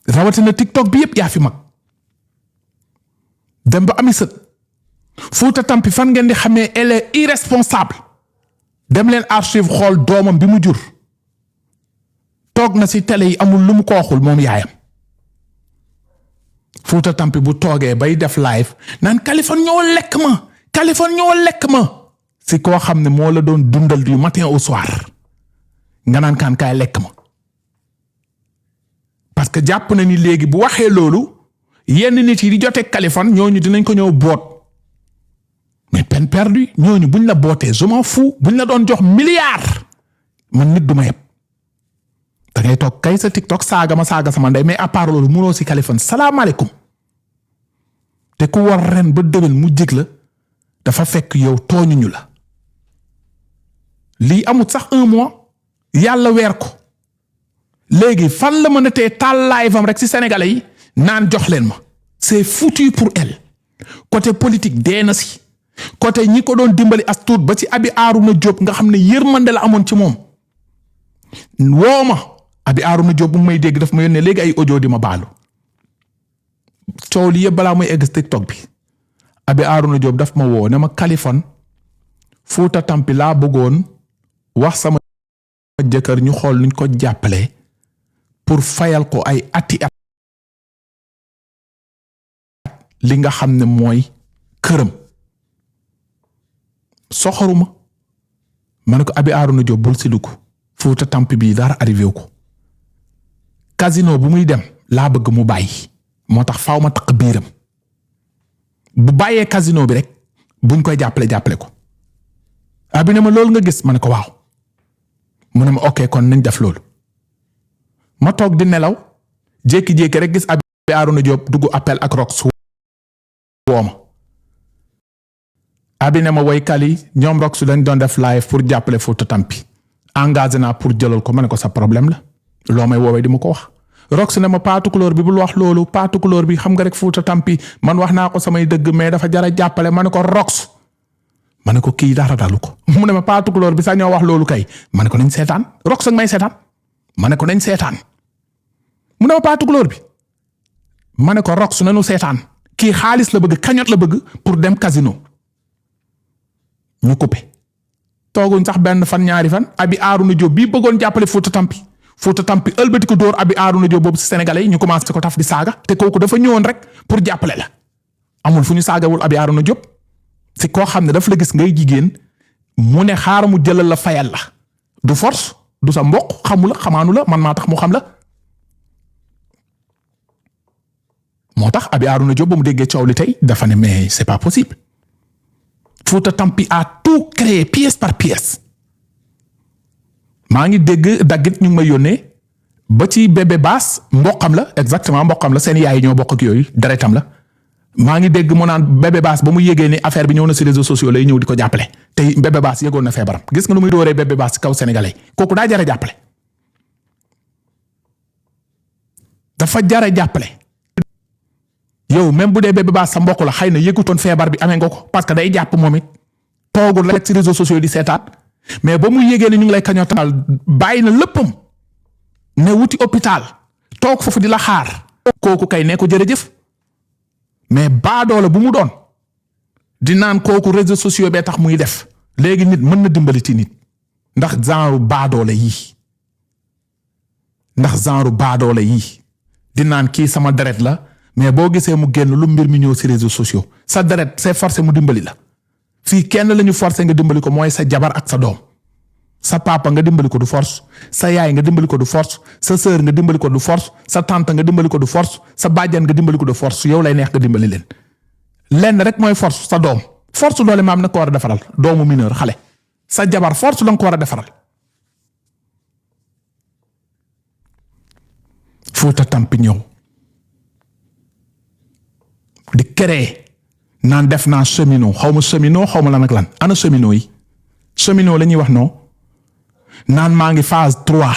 rawatina TikTok bi yëpp yaa fi mag dem ba ami sët Fouta Tampi fan ngeen di xamee elle est irresponsable dem leen archive xool doomam bi mu jur toog na ci télé yi amul lu mu ko waxul moom yaayam Fouta Tampi bu toogee bay def live naan Kaliphone ñoo lekk ma Kaliphone ñoo lekk ma si koo xam ne moo la doon dundal du matin au soir nga naan kaan kaay lekk ma parce que jàpp na ni léegi bu waxee loolu yenn nit yi di jotee Kaliphone ñooñu dinañ ko ñëw boot mais peine perdue ñooñu buñ la bootee je m'en fous buñ la doon jox milliard man nit du ma yeb da ngay toog kay sa TikTok saaga ma saaga sama ndey mais à part loolu munoo si Kaliphone salaamaaleykum te ku war ren ba déwén mu jig la dafa fekk yow tooñuñu la lii amut sax 1 mois yàlla weer ko léegi fan la mën a tee taal live am rek ci sénégalais yi naan jox leen ma c'est foutu pour elle côté politique dee na si côté ñi ko doon dimbali as tuut ba ci Abi Arouna Diop nga xam ne yërmande la amoon ci moom woo ma Abi Arouna Diop bu may dégg daf ma yónnee léegi ay audio di ma baalu coow li yëpp balaa muy egg TikTok bi Abi Arouna Diop daf ma woo ne ma Kaliphone Fouta Tampi laa bëggoon wax sama jëkkër ñu xool nuñ ko jàppale pour fayal ko ay ati at li nga xam ne mooy këram soxoruma ma ne ko Abi Arouna Diop bul si dugg Fouta Tampi bii dara arrivé wu ko casino bu muy dem laa bëgg mu bàyyi moo tax faaw ma taq biiram bu bàyyee casino bi rek buñ koy jàppale ko abi ne ma loolu nga gis ma ne ko waaw mu ne ma ok kon nañ def loolu ma toog di nelaw jékki-jékki rek gis Abi Arouna Diop dugg appel ak Rox wooma abi ne ma woy Kali ñoom Rox dañ doon def live pour jàppale Fouta Tampi engagé naa pour jëlal ko ma ne ko sa problème la loo may woowee di ma ko wax Rox ne ma paatu couleur bi bul wax loolu paatu couleur bi xam nga rek Fouta Tampi man wax naa ko samay dëgg mais dafa jara jàppale ma ne ko Rox ma ne ko kii dara dalu ko mu ne ma paatu couleur bi sax ñoo wax loolu kay ma ne ko nañ seetaan Rox ak may seetaan ma ne ko nañ seetaan mu ne ma paatu couleur bi ma ne ko Rox nañu seetaan kii xaalis la bëgg cagnotte la bëgg pour dem casino ñu coupé tooguñ sax benn fan ñaari fan Abi Arouna Diop bii bëggoon jàppale Fouta Tampi ëlbati ko dóor Abi Arouna Diop boobu ci sénégalais yi ñu commencé ko taf di saaga te kooku dafa ñëwoon rek pour jàppale la amul fu ñu saagawul Abi Arouna Diop ci koo xam ne daf la gis ngay jigéen mu ne xaaral mu jëlal la fayal la du force du sa mbokk xamu la xamaanu la man maa tax mu xam la moo tax Abi Arouna Diop ba mu déggee coow li tey dafa ne mais c'est pas possible Fouta Tampi a tout créé pièce par pièce maa ngi dégg daggit ñu ngi may yónnee ba ci bébé baas mboqam la exactement mboqam la seen yaay ñoo bokk ak yooyu deretam la maa ngi dégg mu naan bébé baas ba mu yégee ni affaire bi ñëw na ci réseaux sociaux lay ñëw di ko jàppale te bébé baas yëgoon na feebaram gis nga nu muy dooree bébé baas ci kaw sénégalais kooku daa jara jàppale dafa jara jàppale yow même bu dee bébé baas sa mbokk la xëy na yëgutoon feebar bi amee nga ko parce que day jàpp moom it toogul rek ci réseaux sociaux di seetaan mais ba mu yégee ni ñu ngi lay kañotaal bàyyi na léppam ne wuti hôpital toog foofu di la xaar kooku kay ne ko jërëjëf mais baadoole bu mu doon di naan kooku réseaux sociaux bee tax muy def léegi nit mën na dimbali ci nit ndax genre baadoole yii di naan kii sama deret la mais boo gisee mu génn lu mbir mi ñëw ci réseaux sociaux sa deret c'est forcé mu dimbali la fii kenn lañu forcé nga dimbali ko mooy sa jabar ak sa doom sa papa nga dimbali ko du force sa yaay nga dimbali ko du force sa sœur nga dimbali ko du force sa tante nga dimbali ko du force sa bàjjan nga dimbali ko du force yow lay neex nga dimbali leen lenn rek mooy force sa doom force doole maam na ko war a defaral doomu mineur xale sa jabar force la nga ko war a defaral Fouta Tampi ñëw di créer naan def naa cheminot xaw ma lan ak lan ana cheminot yi cheminot la ñuy wax non naan maa ngi phase 3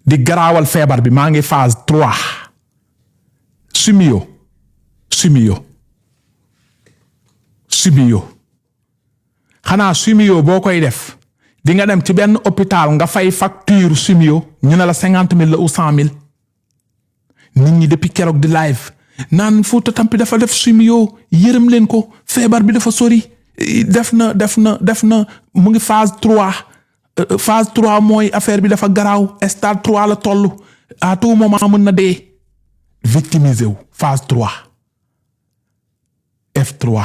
di garaawal feebar bi maa ngi phase 3 chimio xanaa chimio boo koy def di nga dem ci benn hôpital nga fay facture chimio ñu ne la 50 000 la ou 100 000 nit ñi depuis keroog di live naan Fouta Tampi dafa def chimio yërëm leen ko feebar bi dafa sori def na mu ngi phase 3 phase 3 mooy affaire bi dafa garaaw stade 3 la toll à tout moment mën na dee victimisé wu phase 3 F3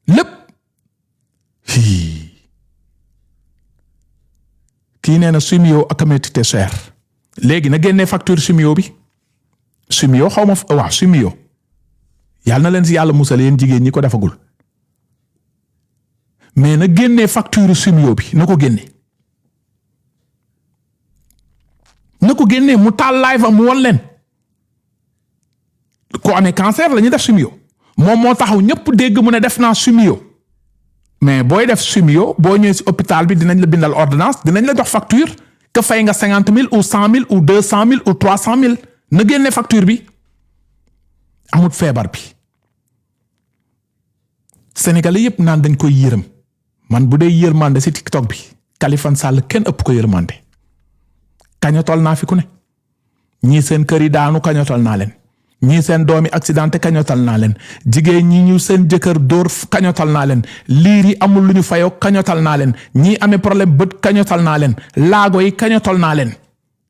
lépp kii nee na chimio ak médecin cher léegi na génnee facture chimio bi chimio xaw ma waaw chimio yàlla na leen si yàlla musal yéen jigéen ñi ko defagul mais na génnee facture chimio bi na ko génnee mu taal live am mu won leen ko amee cancer la ñuy def chimio moom moo taxaw ñëpp dégg mu ne def naa chimio mais booy def chimio boo ñëwee si hôpital bi dinañ la bindal ordonnance dinañ la jox facture que fay nga 50 000 ou 100 000 ou 200 000 ou 300 000 na génne facture bi amut feebar bi Sénégalais yëpp naan dañ koy yërëm man bu dee yërmande si TikTok bi Kaliphone Sall kenn ëpp ko yërmande kañotol naa fi ku ne ñii seen kër yi daanu kañotol naa leen ñii seen doomi accidenté kañotal naa leen jigéen ñi ñu seen jëkkër dóor kañotal naa leen liir yi amul lu ñu fayoo kañotal naa leen ñii amee problème bët kañotal naa leen laago yi kañotal naa leen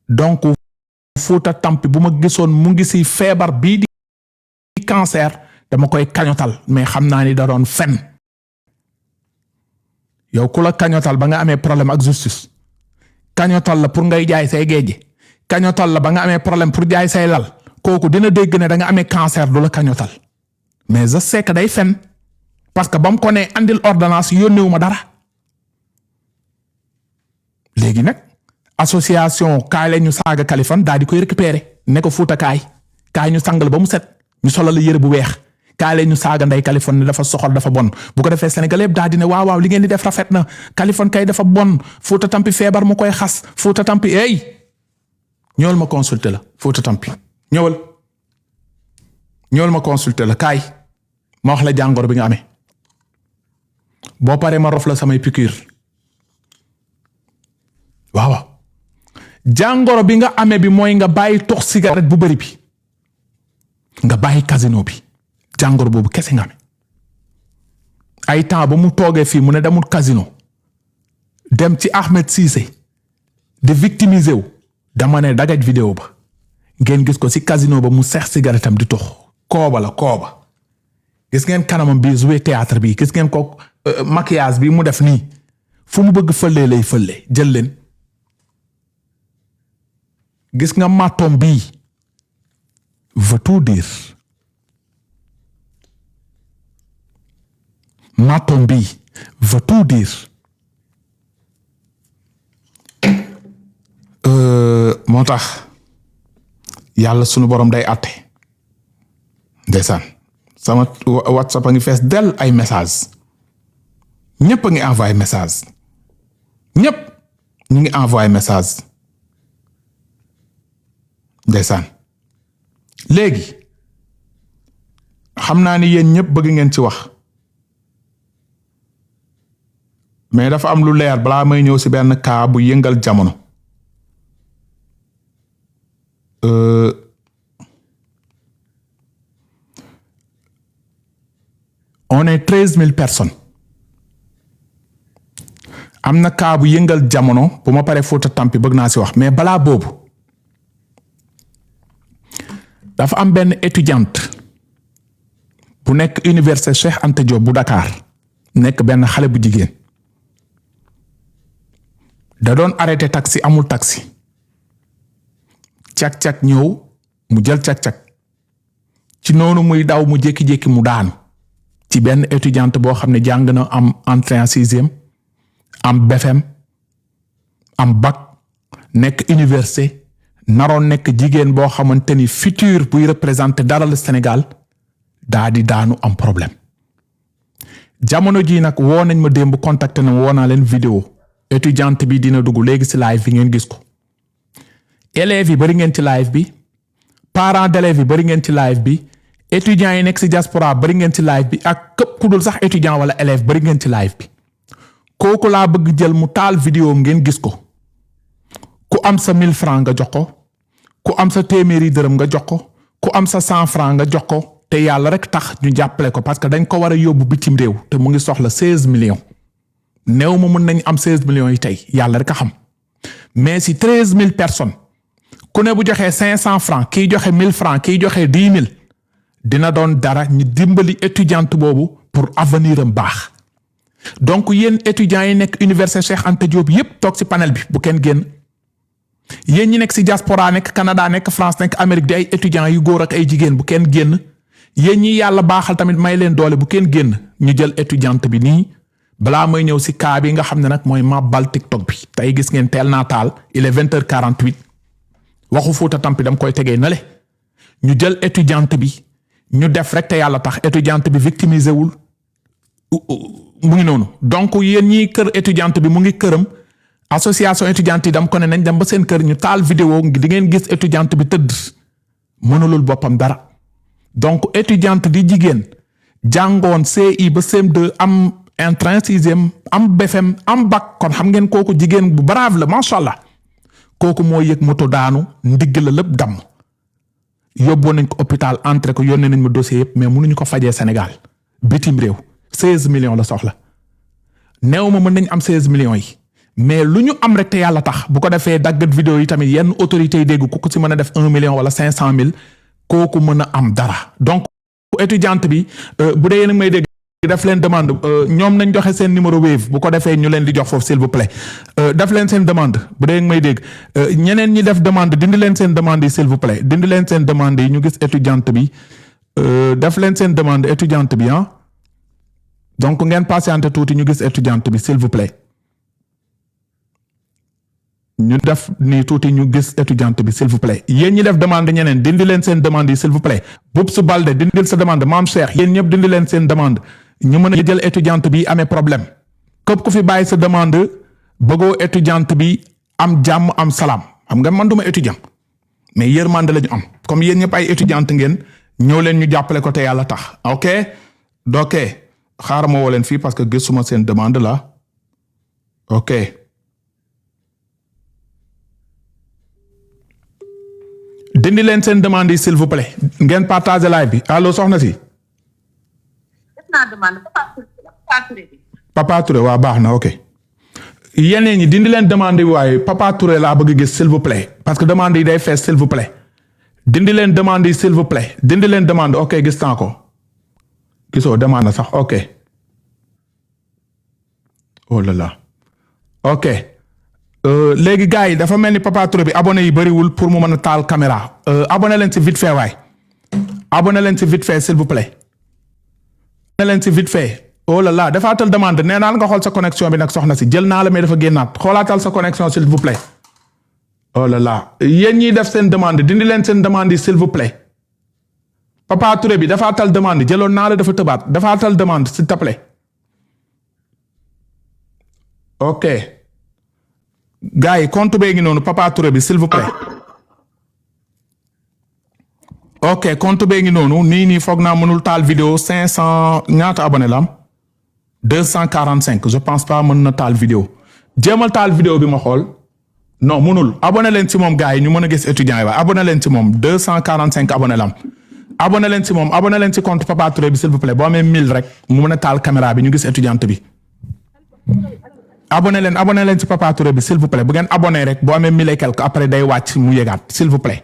donc Fouta Tampi bu ma gisoon mu ngi si feebar bii di cancer dama koy kañotal mais xam naa ni da doon fen yow ku la kañotal ba nga amee problème ak justice kañotal la pour ngay jaay say géej kañotal la ba nga amee problème pour jaay say lal kooku dina dégg ne da nga amee cancer du la kañotal mais je sais que day fen parce que ba mu ko nee andil ordonnance yónneewu ma dara léegi nag association kaay la ñu saaga Kaliphone daal di koy récupérer ne ko Fouta kaay ñu sangal ba mu set ñu solal la yére bu weex kaay la ñu saaga ndey Kaliphone ne dafa soxor dafa bon bu ko defee Sénégal yëpp daal di ne waaw li ngeen di def rafet na Kaliphone kay dafa bon Fouta Tampi feebar mu koy xas Fouta Tampi ñëwal ma consulter la Fouta Tampi ñëwal ma consulter la kaay ma wax la jàngoro bi nga amee boo paree ma rof la samay piqûre waaw jàngoro bi nga amee bi mooy nga bàyyi tox cigarette bu bëri bi nga bàyyi casino bi jàngoro boobu kese nga amee ay temps ba mu toogee fii mu ne demul casino dem ci Ahmed Cissé de victimiser wu dama ne dagaj vidéo ba ngeen gis ko ci casino ba mu seex cigarette am di tox kooba gis ngeen kanamam bi jouer théâtre bi gis ngeen ko maquillage bi mu def nii fu mu bëgg fële lay fële jël leen gis nga matom bii veut tout dire matom bii veut tout dire moo tax yàlla sunu borom day àtte ndeysaan sama WhatsApp a ngi fees del ay message ñëpp a ngi envoyé message ñëpp ñu ngi envoyé message ndeysaan léegi xam naa ni yéen ñëpp bëgg ngeen ci wax mais dafa am lu leer balaa may ñëw ci benn cas bu yëngal jamono on est 13 000 personnes am na cas bu yëngal jamono bu ma paree Fouta Tampi bëgg naa ci wax mais balaa boobu dafa am benn étudiante bu nekk université Cheikh Anta Diop bu Dakar nekk benn xale bu jigéen da doon arrêté taxi amul taxi cak-cak ñëw mu jël cak-cak ci noonu muy daw mu jékki-jékki mu daanu ci benn étudiante boo xam ne jàng na am entrée en sixième am BFM am bac nekk université naroon nekk jigéen boo xamante ni futur buy représenter dara le Sénégal daa di daanu am problème jamono ji nag woo nañ ma démb contacté na woo naa leen vidéo étudiante bi dina dugg léegi ci live bi ngeen gis ko élèves yi bari ngeen ci live bi parents d'élèves yi bari ngeen ci live bi étudiants yi nekk ci diaspora bari ngeen ci live bi ak képp ku dul sax étudiant wala élève bari ngeen ci live bi kooku laa bëgg jël mu taal vidéo ngeen gis ko ku am sa 1000 francs nga jox ko ku am sa téeméeri dërëm nga jox ko ku am sa 100 francs nga jox ko te yàlla rek tax ñu jàppale ko parce que dañ ko war a yóbbu bitim réew te mu ngi soxla 16 millions néew ma mën nañ am 16 millions yi tey yàlla rek a xam mais si 13000 personnes ku ne bu joxee 500 francs kiy joxe 1000 francs kiy joxe 10 000 dina doon dara ñu dimbali étudiante boobu pour avenir am baax donc yéen étudiants yi nekk université Cheikh Anta Diop yépp toog ci panel bi bu kenn génn yéen ñi nekk ci diaspora nekk Canada nekk France nekk Amérique di ay étudiants yu góor ak ay jigéen bu kenn génn yéen ñi yàlla baaxal tamit may leen doole bu kenn génn ñu jël étudiante bi nii balaa may ñëw ci cas bi nga xam ne nag mooy màbbal TikTok bi tey gis ngeen teel naa taal il est 20h48 waxu Fouta Tampi dam koy tegee nale ñu jël étudiante bi ñu def rek te yàlla tax étudiante bi victimisé wul mu ngi noonu donc yéen ñi kër étudiante bi mu ngi këram association étudiante yi dam ko ne nañ dem ba seen kër ñu taal vidéo di ngeen gis étudiante bi tëdd mënulul boppam dara donc étudiante di jigéen jàngoon CI ba CM2 am entrée sixième am BFM am bac kon xam ngeen kooku jigéen bu brave la macha allah kooku moo yëg moto daanu ndigg la lépp damm yóbboo nañ ko hôpital entré ko yónnee nañ ma dossier yëpp mais mënuñu ko fajee Sénégal bitim réew 16 millions la soxla néew ma mën nañ am 16 millions yi mais lu ñu am rek te yàlla tax bu ko defee daggat vidéo yi tamit yenn autorités yi dégg ku ko ci mën a def 1 million wala 500 000 kooku mën a am dara donc étudiante bi bu dee yéen a may dégg def leen demande ñoom nañ joxe seen numéro Wave bu ko defee ñu leen di jox foofu s'il vous plaît def leen seen demande bu dee may dégg ñeneen ñi def demande dindi leen seen demande yi s'il vous plaît dindi leen seen demande yi ñu gis étudiante bi def leen seen demande étudiante bi ah donc ngeen patienté tuuti ñu gis étudiante bi s'il vous plaît ñu def nii tuuti ñu gis étudiante bi s'il vous plaît yéen ñi def demande ñeneen dindi leen seen demande yi s'il vous plaît Boubs Balde dindil sa demande Maam Cheikh yéen ñëpp dindi leen seen demande ñu mën a jël étudiante bi amee problème képp ku fi bàyyi sa demande bëggoo étudiante bi am jàmm am salaam xam nga man duma étudiant mais yërmande la ñu am comme yéen ñëpp ay étudiante ngeen ñëw leen ñu jàppale ko te yàlla tax ok donc xaaral ma woo leen fii parce que gisuma seen demande la ok dindi leen seen demande yi s'il vous plaît ngeen partager live bi allo soxna si. Papa Touré waa baax na ok yeneen ñi dindi leen demande yi waaye Papa Touré laa bëgg gis s'il vous plaît parce que demande yi day fees s'il vous plaît dindi leen demande yi s'il vous plaît dindi leen demande ok gis naa ko gisoo demande sax ok oh là là ok léegi gars yi dafa mel ni Papa Touré bi abonné yi bëriwul pour mu mën a taal caméra abonné leen ci vite fait waay abonné leen ci vite fait s'il vous plaît abonné leen ci vite fait oh là là defaatal demande nee naa la nga xool sa connexion bi nag soxna si jël naa la mais dafa génnaat xoolaatal sa connexion s'il vous plaît oh là là yéen ñiy def seen demande dindi leen seen demande yi s'il vous plaît Papa Touré bi defaatal demande jëloon naa la dafa tëbaat defaatal demande s'il te plaît ok gars yi compte bee ngi noonu Papa Touré bi s'il vous plaît ok compte bee ngi noonu nii foog naa mënul taal vidéo 500 ñaata abonné la am 245 je pense pas mën na taal vidéo jéemal taal vidéo bi ma xool non mënul abonné leen ci moom gars yi ñu mën a gis étudiants yi waaye abonné leen ci moom 245 abonné la am abonné leen ci moom abonné leen ci compte Papa Touré bi s'il vous plaît boo amee 1000 rek mu mën a taal caméra bi ñu gis étudiante bi abonné leen ci Papa Touré bi s'il vous plaît bu ngeen abonné rek boo amee 1000 et quelque après day wàcc mu yégaat s'il vous plaît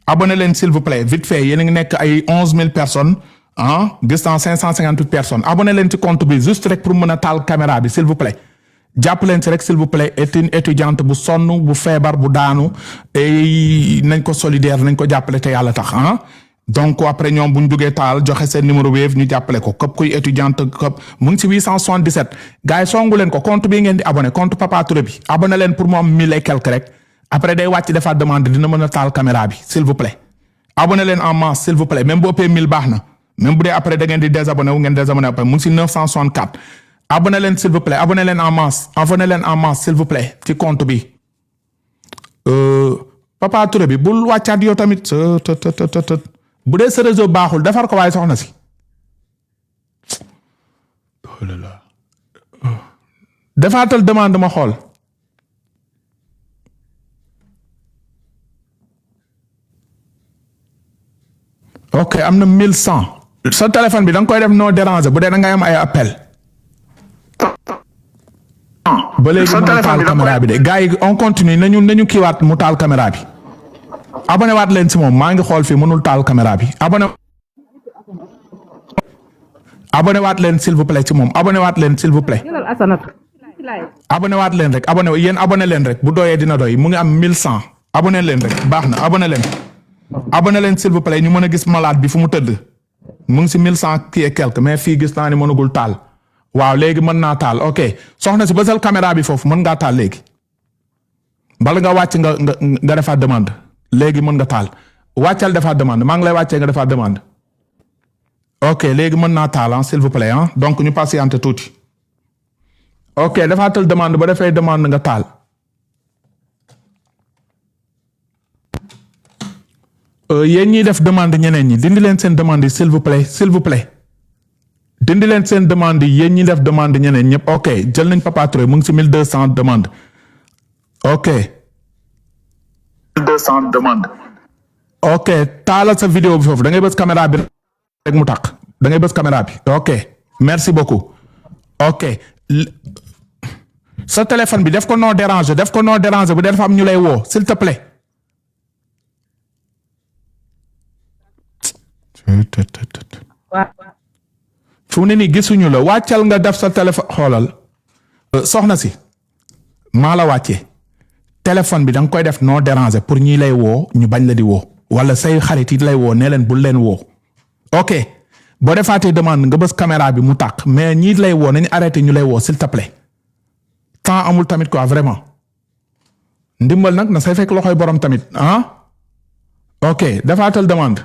abonné leen s'il vous plaît vite fait yéen a ngi nekk ay 11000 personnes ah gis naa 558 personnes abonné leen ci compte bi juste rek pour mën a taal caméra bi s'il vous plaît jàpp leen ci rek s'il vous plaît est une étudiante bu sonn bu feebar bu daanu nañ ko solidaire nañ ko jàppale te yàlla tax ah donc après ñoom bu ñu duggee taal joxe seen numéro Wave ñu jàppale ko képp kuy étudiante képp mu ngi ci 877 gars yi songu leen ko compte bii ngeen di abonné compte Papa Touré bi abonné leen pour mu am 1000 et quelque rek après day wàcc defaat demande dina mën a taal caméra bi s'il vous plaît abonné leen en masse s'il vous plaît même bu ëppee 1000 baax na même bu dee après da ngeen di désabonné wu ngeen désabonné après mu ngi ci 964 abonné leen s'il vous plaît abonné leen en masse s'il vous plaît ci compte bi Papa Touré bi bul wàccaat yow tamit bu dee sa réseau baaxul defar ko waaye soxna si oh là là defaatal demande ma xool ok am na 1100 sa téléphone bi da nga koy def non déranger bu dee da ngay am ay appel ba léegi mu taal caméra bi de gars yi on continue nañu kiiwaat mu taal caméra bi abonné waat leen si moom maa ngi xool fii mënul taal caméra bi abonné waat leen s'il vous plaît ci moom abonné waat leen s'il vous plaît abonné waat leen rek abonné leen rek bu doyee dina doy mu ngi am 1100 abonné leen rek baax na abonné leen s'il vous plaît ñu mën a gis malade bi fu mu tëdd mu ngi si 1100 kii et quelque mais fii gis naa ni mënagul taal waaw léegi mën naa taal ok soxna si bësal caméra bi foofu mën ngaa taal léegi bala nga wàcc nga defaat demande léegi mën nga taal wàccal defaat demande maa ngi lay wàccee nga defaat demande ok léegi mën naa taal s'il vous plaît donc ñu patienter tuuti ok defaatal demande ba defee demande nga taal yéen ñiy def demande ñeneen ñi dindi leen seen demande yi s'il vous plaît dindi leen seen demande yi yéen ñi def demande ñeneen ñëpp ok jël nañ Papa Touré mu ngi ci 1200 demande ok 1200 demande ok taalal sa vidéo bi foofu da ngay bës caméra bi rek mu tàq da ngay bës caméra bi ok merci beaucoup ok sa téléphone bi def ko non déranger bu dee dafa am ñu lay woo s'il te plaît fu mu ne nii gisuñu la wàccal nga def sa téléphone xoolal soxna si maa la wàccee téléphone bi da nga koy def non déranger pour ñi lay woo ñu bañ la di woo wala say xarit yi lay woo nee leen bul leen woo ok boo defaatee demande nga bës caméra bi mu tàq mais ñi lay woo nañu arrêté ñu lay woo s'il te plaît temps amul tamit quoi vraiment ndimbal nag na say fekk loxoy borom tamit ok defaatal demande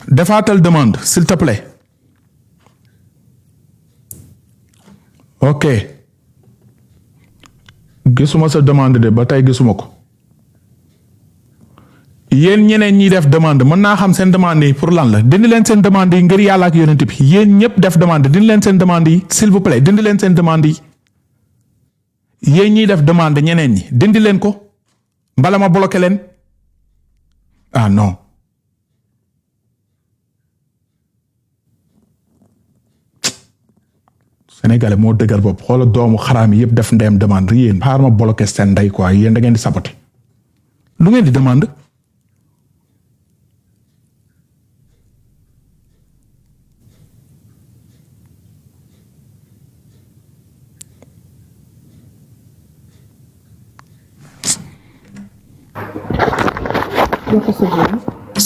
defaatal demande s'il te plaît ok gisuma sa demande de ba tey gisuma ko yéen ñeneen ñiy def demande mën naa xam seen demande yi pour lan la dindi leen seen demande yi ngir yàlla ak yonent bi yéen ñëpp def demande dindi leen seen demande yi s'il vous plaît dindi leen seen demande yi yéen ñiy def demande ñeneen ñi dindi leen ko mbala ma bloqué leen non Sénégalais moo dëgër bopp xoola doomu xaraam yi yëpp def ndeyam demande yéen xaar ma bloqué seen ndey quoi yéen da ngeen di saboté lu ngeen di demande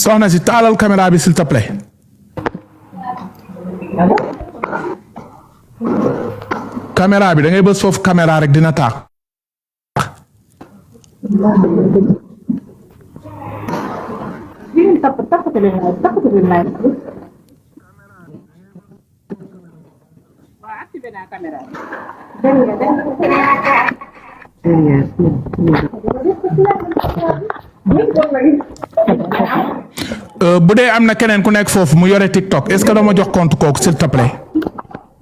soxna si taalal caméra bi s'il te plaît caméra bi da ngay bës foofu caméra rek dina taax bu dee am na keneen ku nekk foofu mu yore TikTok est-ce que dama jox compte kooku s'il te plaît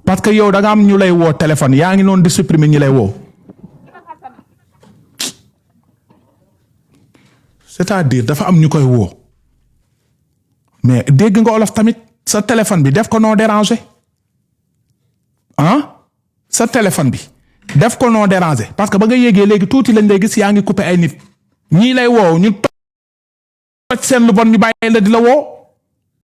parce que yow da nga am ñu lay woo téléphone yaa ngi noonu di supprimer ñi lay woo c'est-à-dire dafa am ñu koy woo mais dégg nga olof tamit sa téléphone bi def ko non déranger sa téléphone bi def ko non déranger parce que ba nga yéegee léegi tuuti lañ lay gis yaa ngi coupé ay nit ñii lay woo ñu toj seen lu bon ñu bàyyi la di la woo